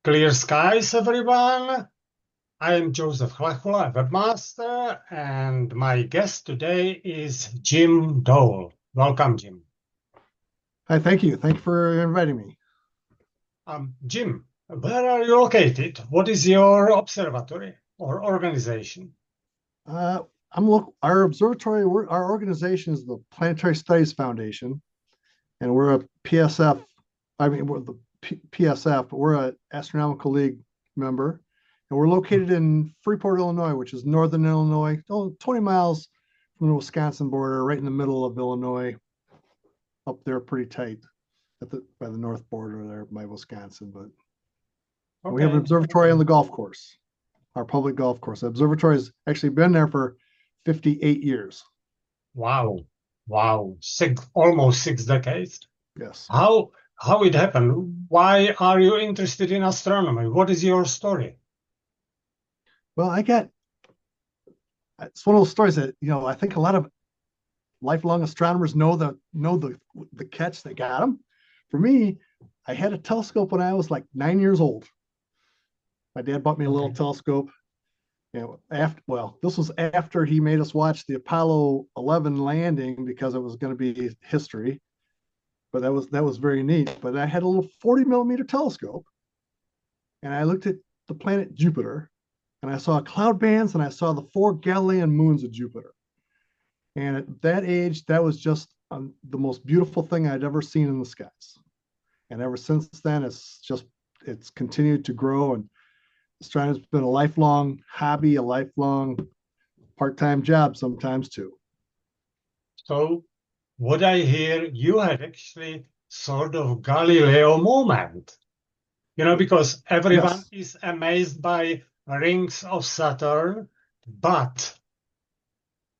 Clear skies, everyone. I am Joseph Hlachula, webmaster, and my guest today is Jim Dole. Welcome, Jim. Hi, thank you. Thank you for inviting me. Jim, where are you located? What is your observatory or organization? Uh, our observatory, our organization is the Planetary Studies Foundation, and we're a PSF. I mean, we're the PSF, but we're an Astronomical League member, and we're located in Freeport, Illinois, which is northern Illinois, 20 miles from the Wisconsin border, right in the middle of Illinois, up there pretty tight by the north border there by Wisconsin. But we have an Okay. observatory on the golf course, our public golf course. The observatory has actually been there for 58 years. Wow. Wow. Almost 6 decades. Yes. How it happened? Why are you interested in astronomy? What is your story? Well, it's one of those stories that, I think a lot of lifelong astronomers know the catch that got them. For me, I had a telescope when I was like 9 years old. My dad bought me a little Okay. telescope. This was after he made us watch the Apollo 11 landing because it was going to be history. But that was very neat. But I had a little 40 millimeter telescope, and I looked at the planet Jupiter, and I saw cloud bands, and I saw the four Galilean moons of Jupiter. And at that age, that was just the most beautiful thing I'd ever seen in the skies. And ever since then, it's continued to grow. And astronomy has been a lifelong hobby, a lifelong part-time job sometimes too. So what I hear, you had actually sort of Galileo moment, because everyone Yes, is amazed by rings of Saturn, but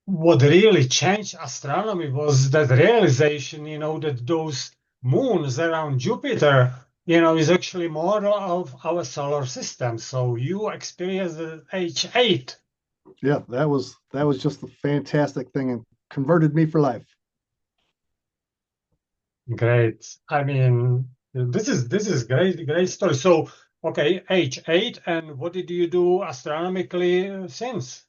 what really changed astronomy was that realization, that those moons around Jupiter, is actually more of our solar system. So you experienced at age 8. yeah, that was just a fantastic thing and converted me for life. Great. I mean, this is great story. So, okay, age 8, and what did you do astronomically since?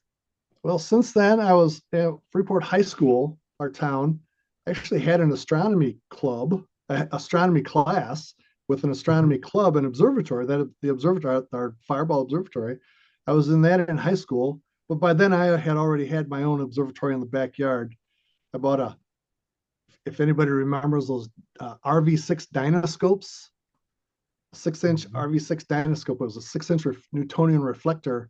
Well, since then, I was at Freeport High School, our town, actually had an astronomy club, astronomy class with an Mhm. astronomy club and observatory. That the observatory, our Firebaugh Observatory, I was in that in high school. But by then, I had already had my own observatory in the backyard. I bought if anybody remembers those RV6 dynoscopes, 6-inch Mhm. RV6 dynoscope. It was a 6-inch Newtonian reflector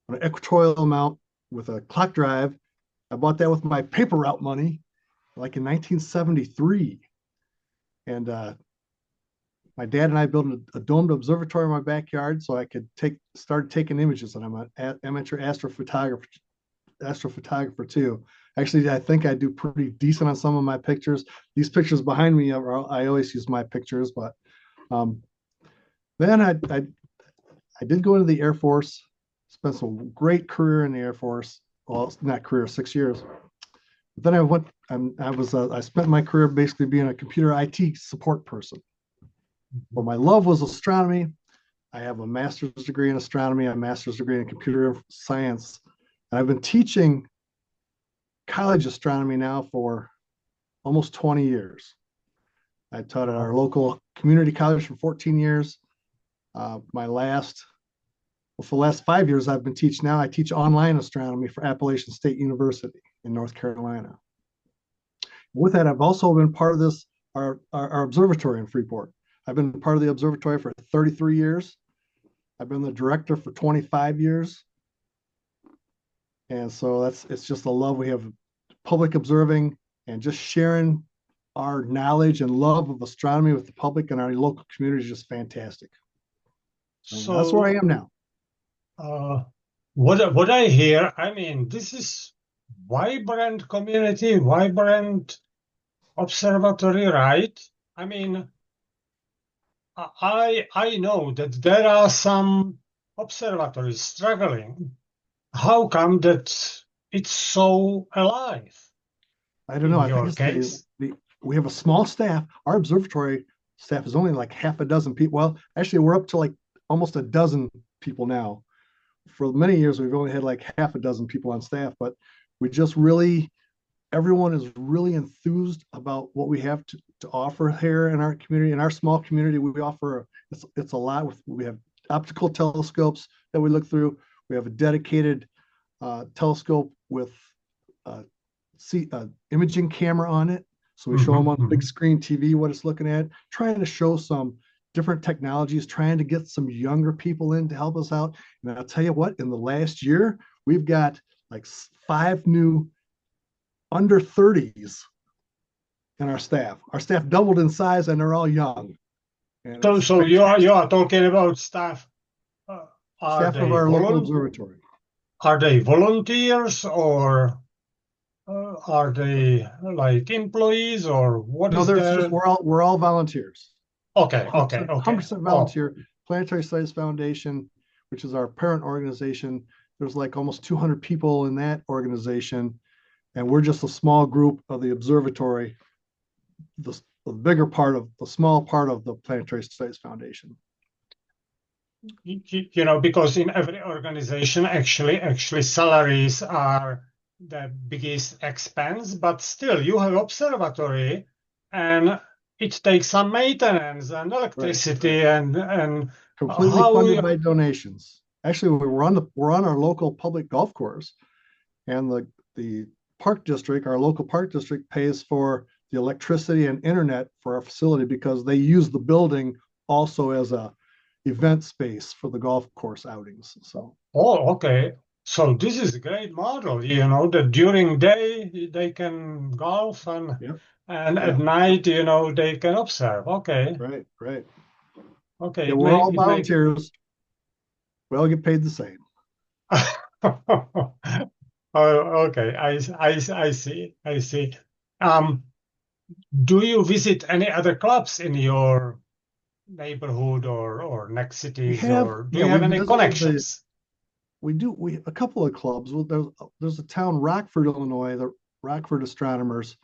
on an equatorial mount with a clock drive. I bought that with my paper route money, like in 1973. And my dad and I built a domed observatory in my backyard so I could start taking images. And I'm an amateur astrophotographer too. Actually, I think I do pretty decent on some of my pictures. These pictures behind me, I always use my pictures, but um, then I did go into the Air Force, spent some great career in the Air Force. Well, not career, 6 years. But then I spent my career basically being a computer IT support person. But Mhm. my love was astronomy. I have a master's degree in astronomy, a master's degree in computer science, and I've been teaching college astronomy now for almost 20 years. I taught at our Wow. local community college for 14 years. My last For the last 5 years, I've been teaching now. I teach online astronomy for Appalachian State University in North Carolina. With that, I've also been part of our observatory in Freeport. I've been part of the observatory for 33 years. I've been the director for 25 years. And so it's just a love we have, public observing and just sharing our knowledge and love of astronomy with the public and our local community is just fantastic. And that's where I So, am now. uh, what I hear, I mean, this is vibrant community, vibrant observatory, right? I mean, I know that there are some observatories struggling. How come that it's so alive I don't know. in I think your it's case? we have a small staff. Our observatory staff is only like half a dozen people. Well, actually, we're up to like almost a dozen people now. For many years, we've only had like half a dozen people on staff, but we just really, everyone is really enthused about what we have to offer here in our community. In our small community, we offer, it's a lot. We have optical telescopes that we look through. We have a dedicated telescope with imaging camera on it. So we show them Hmm. on big screen TV what it's looking at, trying to show some different technologies, trying to get some younger people in to help us out. And I'll tell you what, in the last year, we've got like 5 new under 30s in our staff. Our staff doubled in size and they're all young. And So, it's so you fantastic. are talking about staff. Uh, are Staff of they our local observatory. are they volunteers, or are they like employees, or what No, is there's just their? we're all volunteers. Okay, okay, 100%, okay. 100% Oh, volunteer. Planetary Studies Foundation, which is our parent organization, there's like almost 200 people in that organization, and we're just a small group of the observatory, the bigger part of the small part of the Planetary Studies Foundation. because in every organization, actually salaries are the biggest expense, but still you have observatory, and it takes some maintenance and Right, right. electricity and Completely how funded you. by donations. Actually, we're on our local public golf course, and the park district, our local park district, pays for the electricity and internet for our facility because they use the building also as a event space for the golf course outings. So Oh, okay. So this is a great model, that during day they can golf, yeah, and at yeah, night, they can observe. Okay. right, right. Okay. Yeah, It we're may all it may volunteers. We all get paid the same. Oh, okay. I see. I see. Um, do you visit any other clubs in your neighborhood or next cities, or do Yeah, you we have any visited connections? we a couple of clubs. Well, there's a town, Rockford, Illinois, the Rockford Astronomers.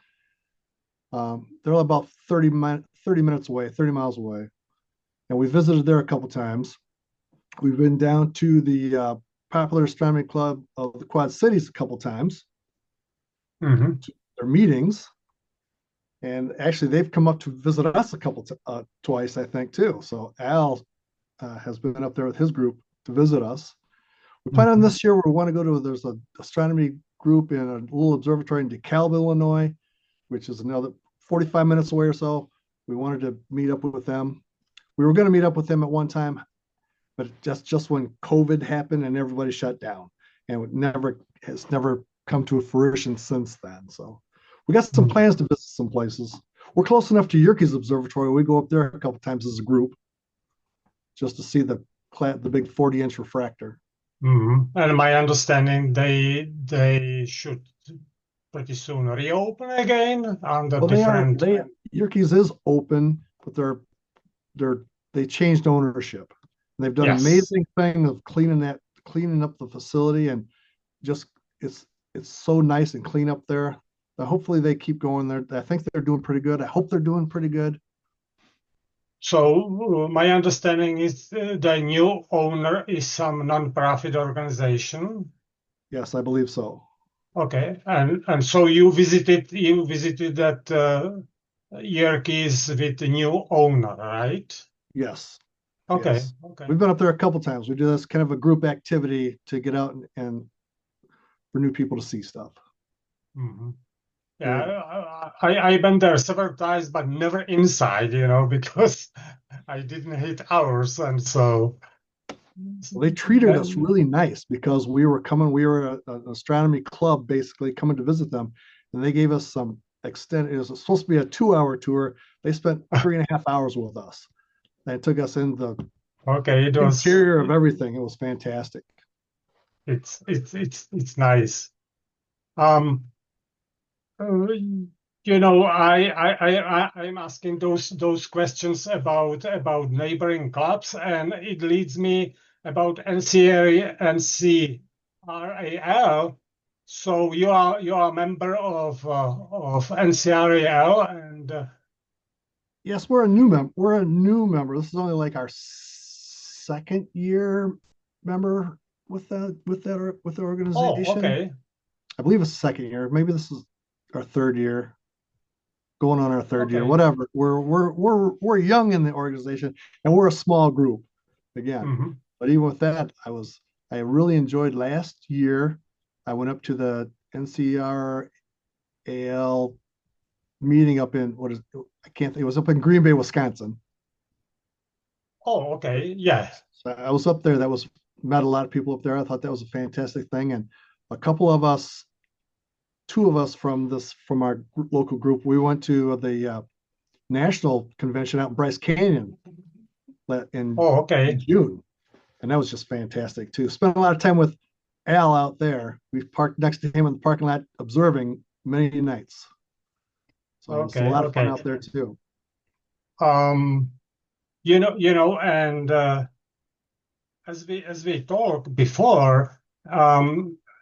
They're about 30 minutes away, 30 miles away. And we visited there a couple times. We've been down to the Popular Astronomy Club of the Quad Cities a couple times, Hmm. to their meetings. And actually, they've come up to visit us twice, I think, too. So Al has been up there with his group to visit us. We plan on Hmm. this year, we want to go to, there's an astronomy group in a little observatory in DeKalb, Illinois, which is another 45 minutes away or so. We wanted to meet up with them. We were going to meet up with them at one time, but just when COVID happened and everybody shut down, and it never has never come to a fruition since then. So we got some plans to visit some places. We're close enough to Yerkes Observatory. We go up there a couple times as a group just to see the big 40-inch refractor. And my understanding, they should pretty soon reopen again under Well, different. they Yerkes is open, but they're they changed ownership. And they've done an Yes. amazing thing of cleaning up the facility, and just it's so nice and clean up there. Hopefully they keep going there. I think they're doing pretty good. I hope they're doing pretty good. So my understanding is the new owner is some non-profit organization. Yes, I believe so. Okay, and so you visited that Yerkes with the new owner, right? Yes, Okay, yes. okay. We've been up there a couple times. We do this kind of a group activity to get out and for new people to see stuff. Hmm. Yeah, Good. I've been there several times, but never inside, because I didn't hit hours, and so. Well, they treated us really nice because we were an astronomy club basically coming to visit them, and they gave us some extended. It was supposed to be a 2 hour tour. They spent 3.5 hours with us. They took us in the Okay, it was. interior of everything. It was fantastic. It's nice. Um, uh, I'm asking those questions about neighboring clubs, and it leads me about NCRAL. So you are a member of NCRAL, and Yes, we're a new member. We're a new member. This is only like our second year member with the Oh, organization. okay. I believe it's second year. Maybe this is our third year, going on our third year, Okay. whatever. We're young in the organization, and we're a small group again. Hmm. But even with that, I really enjoyed last year. I went up to the NCRAL meeting up in what is I can't think, it was up in Green Bay, Wisconsin. Oh, okay. Yeah. So I was up there. That was met a lot of people up there. I thought that was a fantastic thing, and a couple of us, two of us from our local group, we went to the national convention out in Bryce Canyon in Oh, okay. June, and that was just fantastic too. Spent a lot of time with Al out there. We parked next to him in the parking lot, observing many nights. So it was a Okay. lot of fun Okay. out there too. Um, and as we talked before,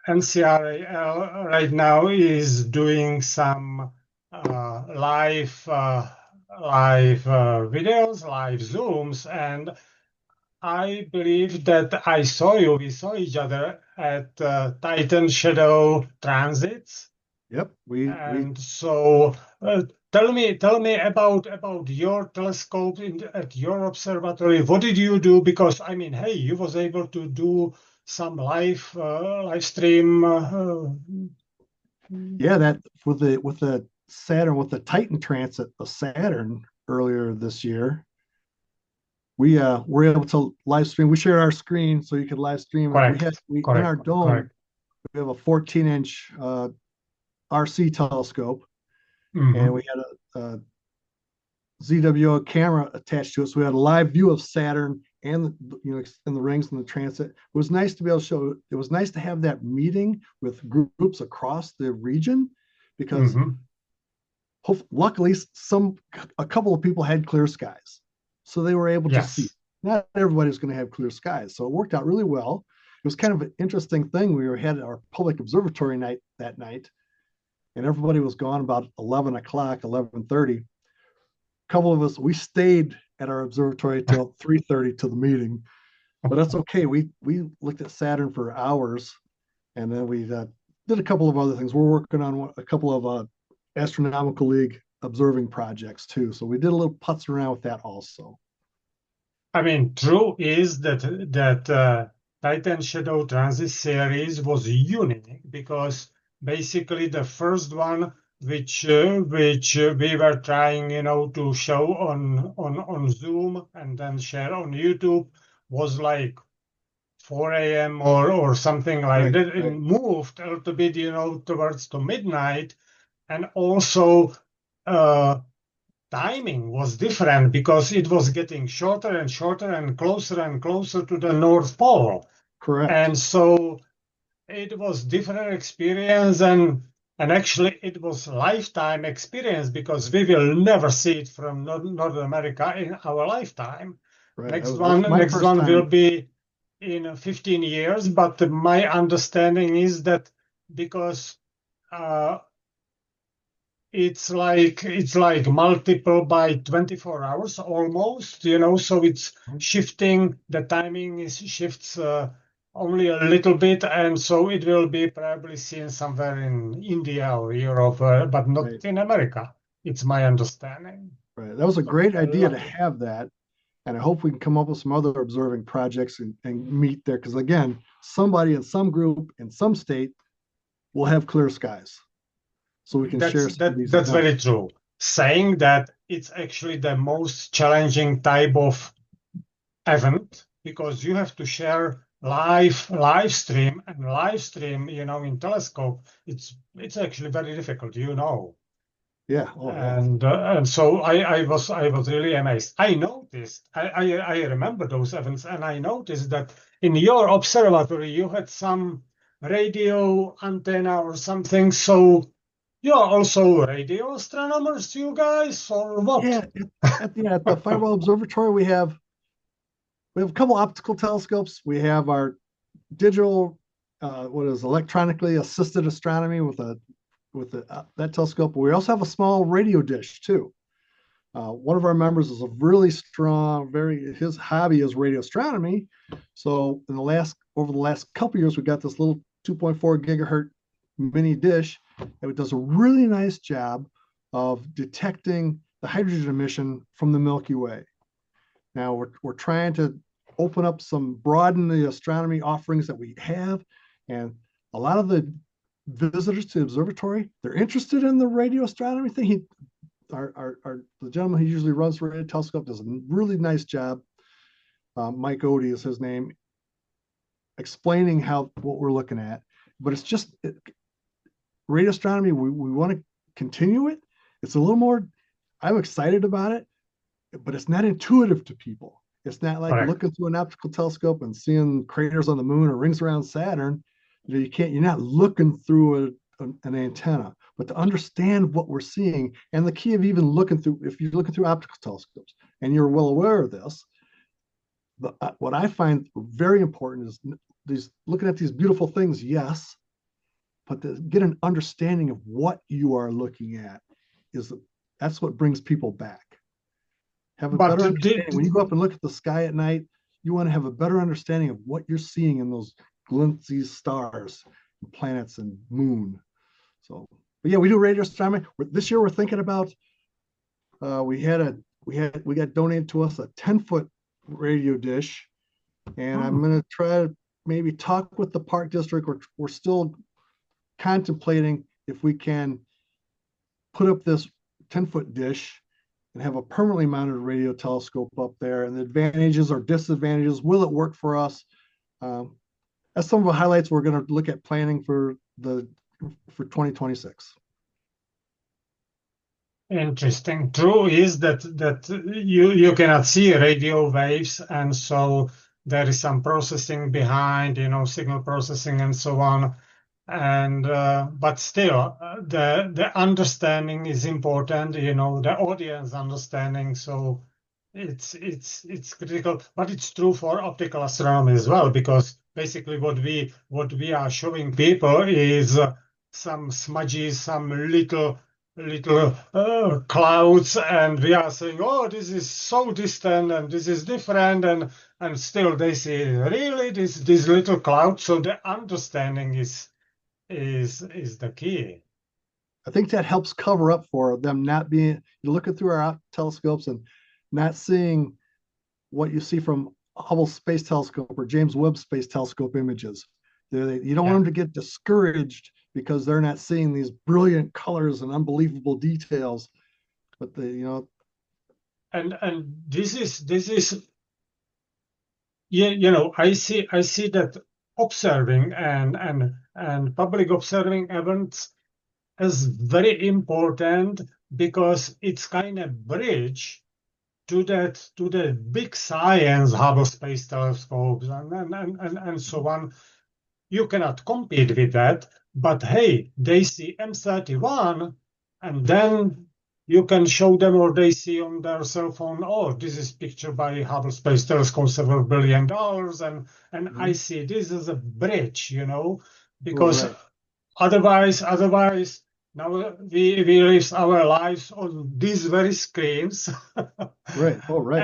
NCRAL right now is doing some live videos, live Zooms, and I believe that we saw each other at Titan Shadow Transits. Yep, we And so, tell me about your telescope at your observatory. What did you do? Because I mean, hey, you was able to do some live stream. yeah, that with the Saturn, with the Titan transit of Saturn earlier this year, we were able to live stream. We shared our screen so you could live stream it. Correct, We in our correct, dome, correct. we have a 14-inch RC telescope, and Hmm. we had a ZWO camera attached to it, so we had a live view of Saturn and and the rings and the transit. It was nice to be able to show. It was nice to have that meeting with groups across the region, because Hmm. luckily a couple of people had clear skies, so they were able to see. Yes. Not everybody was going to have clear skies, so it worked out really well. It was kind of an interesting thing. Had our public observatory night that night, and everybody was gone about 11 o'clock, 11:30. A couple of us, we stayed at our observatory till 3:30 to the meeting, but that's okay. We looked at Saturn for hours, and then we did a couple of other things. We're working on a couple of astronomical league observing projects too, so we did a little putz around with that also. I mean, true is that Titan Shadow Transit series was unique because basically the first one, which we were trying, to show on Zoom and then share on YouTube, was like 4 a.m. or something like Right, that. It right, moved a little bit, towards the midnight, and also. Uh, Timing was different because it was getting shorter and shorter and closer to the North Pole. correct. And so it was different experience, and actually it was lifetime experience because we will never see it from North America in our lifetime. Right, Next that's one my next first one will time. be in 15 years, but my understanding is that because uh, it's like multiple by 24 hours almost, so it's shifting. The timing is shifts only a little bit, and so it will be probably seen somewhere in India or Europe, but not Right, in America. It's my understanding. right. That was a So we great were idea to lucky. have that, and I hope we can come up with some other observing projects and meet there. Because again, somebody in some group in some state will have clear skies, so we can That's share some of that these that's events. very true. Saying that it's actually the most challenging type of event because you have to share live stream and live stream, in telescope. It's actually very difficult, Yeah. Oh, yeah. and so I was really amazed. I remember those events, and I noticed that in your observatory you had some radio antenna or something. So you're also radio astronomers, you guys, or what? Yeah. At the Firebaugh Observatory, we have a couple optical telescopes. We have our digital, what is electronically assisted astronomy with that telescope. We also have a small radio dish too. One of our members is a really strong, his hobby is radio astronomy. So over the last couple years, we got this little 2.4 gigahertz mini dish that does a really nice job of detecting the hydrogen emission from the Milky Way. Now we're trying to broaden the astronomy offerings that we have, and a lot of the visitors to the observatory, they're interested in the radio astronomy thing. The gentleman who usually runs the radio telescope does a really nice job. Mike Odie is his name, explaining what we're looking at. But it's just radio astronomy. We want to continue it. It's a little more. I'm excited about it, but it's not intuitive to people. It's not like Correct. looking through an optical telescope and seeing craters on the moon or rings around Saturn. You're not looking through an antenna, but to understand what we're seeing, and the key of even if you're looking through optical telescopes, and you're well aware of this, what I find very important is looking at these beautiful things, yes, but to get an understanding of what you are looking at that's what brings people back. Have a But better understanding. When you go up and look at the sky at night, you want to have a better understanding of what you're seeing in those glinty stars, planets, and moon. So, but yeah, we do radio astronomy. This year, we're thinking about. We got donated to us a 10-foot radio dish, and I'm going to try to maybe talk with the park district. We're still contemplating if we can put up this 10-foot dish and have a permanently mounted radio telescope up there, and the advantages or disadvantages. Will it work for us? That's some of the highlights we're going to look at planning for 2026. Interesting. True is that you cannot see radio waves, and so there is some processing behind, signal processing and so on. And but still, the understanding is important, the audience understanding. So it's critical, but it's true for optical astronomy as well, because basically what we are showing people is some smudges, some little clouds, and we are saying, oh, this is so distant and this is different, and still they see really this little cloud. So the understanding is the key. I think that helps cover up for them you're looking through our telescopes and not seeing what you see from Hubble Space Telescope or James Webb Space Telescope images. You don't want them to get discouraged because they're not seeing these brilliant colors and unbelievable details. But and this is I see that observing and public observing events is very important, because it's kind of bridge to the big science, Hubble Space Telescopes and so on. You cannot compete with that, but hey, they see M31, and then you can show them, or they see on their cell phone, oh, this is picture by Hubble Space Telescope, several $billion, and I see this as a bridge, because right. otherwise, now we live our lives on these very screens. Right. Oh, right.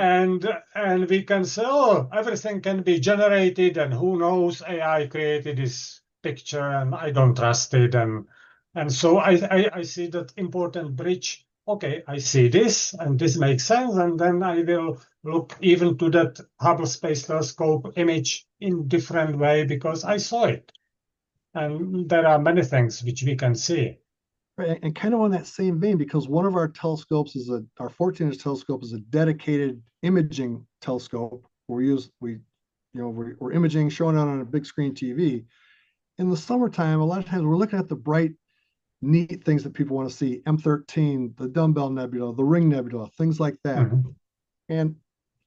And we can say, oh, everything can be generated, and who knows, AI created this picture, and I don't trust it, and so I see that important bridge. Okay, I see this, and this makes sense, and then I will look even to that Hubble Space Telescope image in different way, because I saw it. And there are many things which we can see. Right. And kind of on that same vein, because one of our telescopes our 14-inch telescope is a dedicated imaging telescope. We're imaging, showing it on a big screen TV. In the summertime, a lot of times we're looking at the bright, neat things that people want to see: M13, the Dumbbell Nebula, the Ring Nebula, things like that. Mm-hmm. And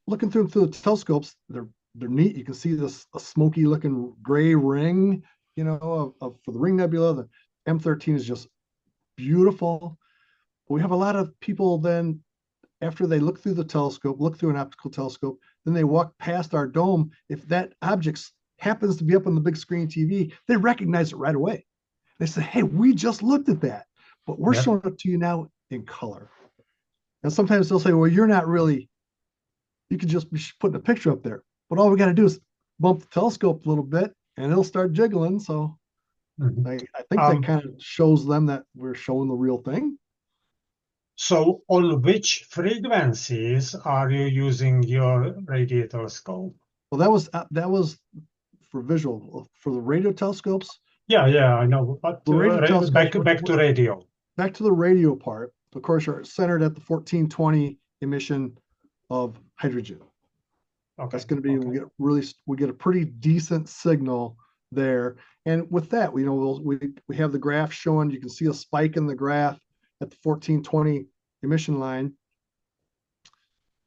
looking through the telescopes, they're neat. You can see a smoky looking gray ring, for the Ring Nebula. The M13 is just beautiful. But we have a lot of people then, after they look through an optical telescope, then they walk past our dome. If that object happens to be up on the big screen TV, they recognize it right away. They say, hey, we just looked at that, but we're showing it to you now in color. And sometimes they'll say, well, you're not really, you could just be putting a picture up there. But all we got to do is bump the telescope a little bit and it'll start jiggling. So Mhm. I think that Um, kind of shows them that we're showing the real thing. so on which frequencies are you using your radio telescope? Well, that was for visual. For the radio telescopes, Yeah, yeah, I know. But the radio telescopes, back to radio. back to the radio part, of course, are centered at the 1420 emission of hydrogen. That's Okay, going to be okay. we get a pretty decent signal there. And with that, we have the graph showing. You can see a spike in the graph at the 1420 emission line.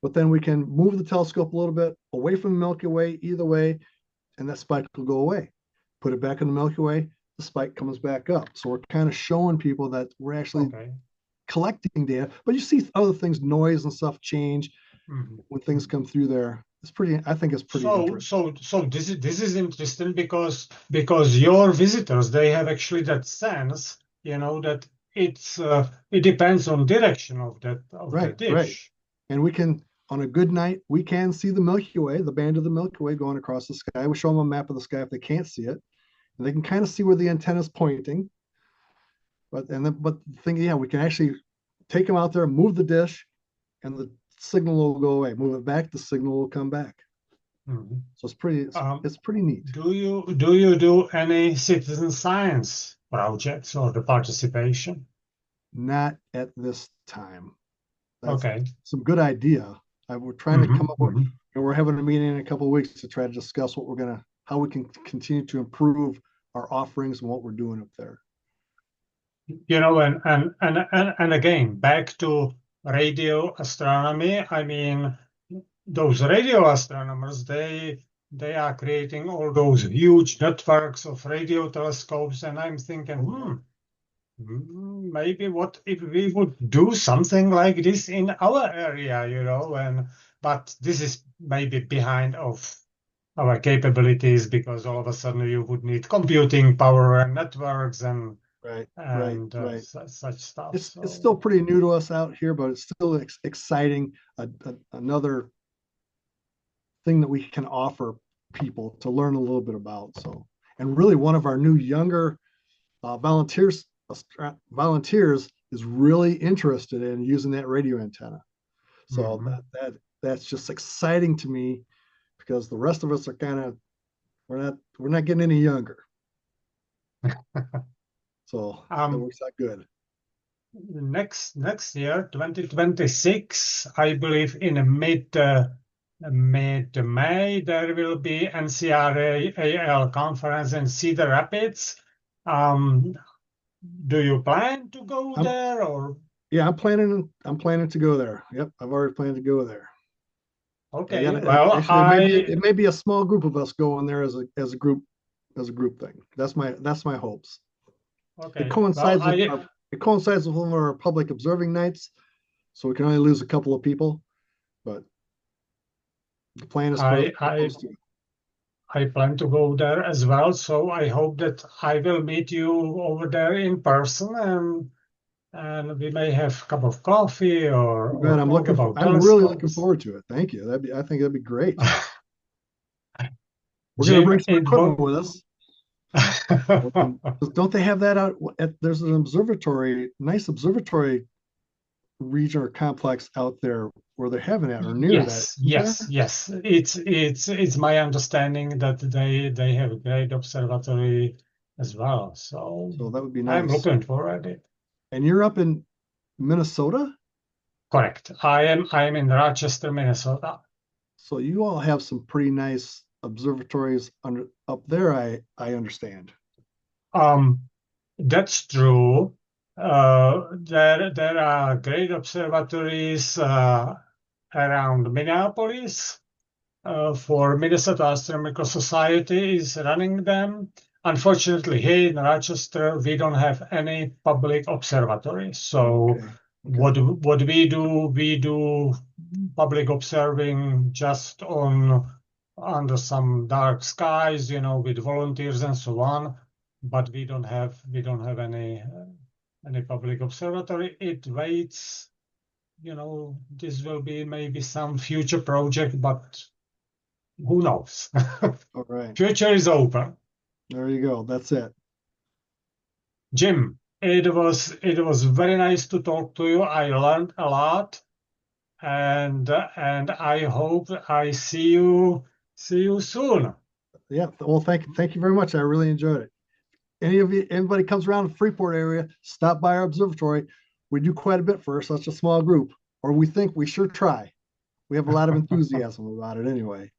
But then we can move the telescope a little bit away from the Milky Way either way, and that spike will go away. Put it back in the Milky Way, the spike comes back up. So we're kind of showing people that we're actually Okay. collecting data. But you see other things, noise and stuff change Mhm, when things mhm. come through there. It's pretty. I think it's pretty So, interesting. this is interesting because your visitors, they have actually that sense, that it depends on direction of the Right, right. dish. And we can, on a good night, we can see the Milky Way, the band of the Milky Way going across the sky. We show them a map of the sky if they can't see it, and they can kind of see where the antenna is pointing. But the thing, yeah, we can actually take them out there, move the dish, and the signal will go away. Move it back, the signal will come back. Mhm. So it's pretty neat. Do you do any citizen science projects or the participation? Not at this time. That's Okay. some good idea. We're trying to come Hmm, up with, hmm. and we're having a meeting in a couple of weeks to try to discuss how we can continue to improve our offerings and what we're doing up there. And again, back to radio astronomy. I mean, those radio astronomers, they are creating all those huge networks of radio telescopes, and I'm thinking, maybe what if we would do something like this in our area, and but this is maybe behind of our capabilities because all of a sudden you would need computing power and networks and Right, right, and right. such stuff. It's still So pretty new to us out here, but it's still exciting. Another thing that we can offer people to learn a little bit about. So, and really, one of our new younger volunteers is really interested in using that radio antenna. So mhm. that's just exciting to me because the rest of us are kind of we're not getting any younger. So that um, works out good. next year, 2026, I believe in mid May there will be NCRAL conference in Cedar Rapids. Um, do you plan to go I'm there or? Yeah, I'm planning to go there. Yep, I've already planned to go there. I got Okay, it. well, Actually, it may be a small group of us going there as a group thing. That's my hopes. It okay, well, coincides with one of our public observing nights, so we can only lose a couple of people. But the plan is for us I to I host it. I plan to go there as well, so I hope that I will meet you over there in person, and we may have a cup of coffee You bet. or talk about I'm really looking telescopes. forward to it. Thank you. I think that'd be great. We're gonna Jim, bring some it equipment was. with us. Don't they have that out there's an observatory, nice observatory region or complex out there where they're having that or near that, Yes, isn't there? yes, yes. It's my understanding that they have a great observatory as well. So So that would be I'm nice. looking forward to it. And you're up in Minnesota, Correct. I am in Rochester, Minnesota. so you all have some pretty nice observatories under up there. I understand. Um, that's true. There are great observatories around Minneapolis. For Minnesota Astronomical Society is running them. Unfortunately, here in Rochester, we don't have any public observatories. So Okay. Okay. what we do public observing just on under some dark skies, with volunteers and so on. But we don't have any public observatory. It waits this will be maybe some future project, but who knows? All right. Future is open. There you go. That's it. Jim, it was very nice to talk to you. I learned a lot, and I hope I see you soon. Yeah. Well, thank you very much. I really enjoyed it. Anybody comes around the Freeport area, stop by our observatory. We do quite a bit for such a small group, or we think we sure try. We have a lot of enthusiasm about it anyway.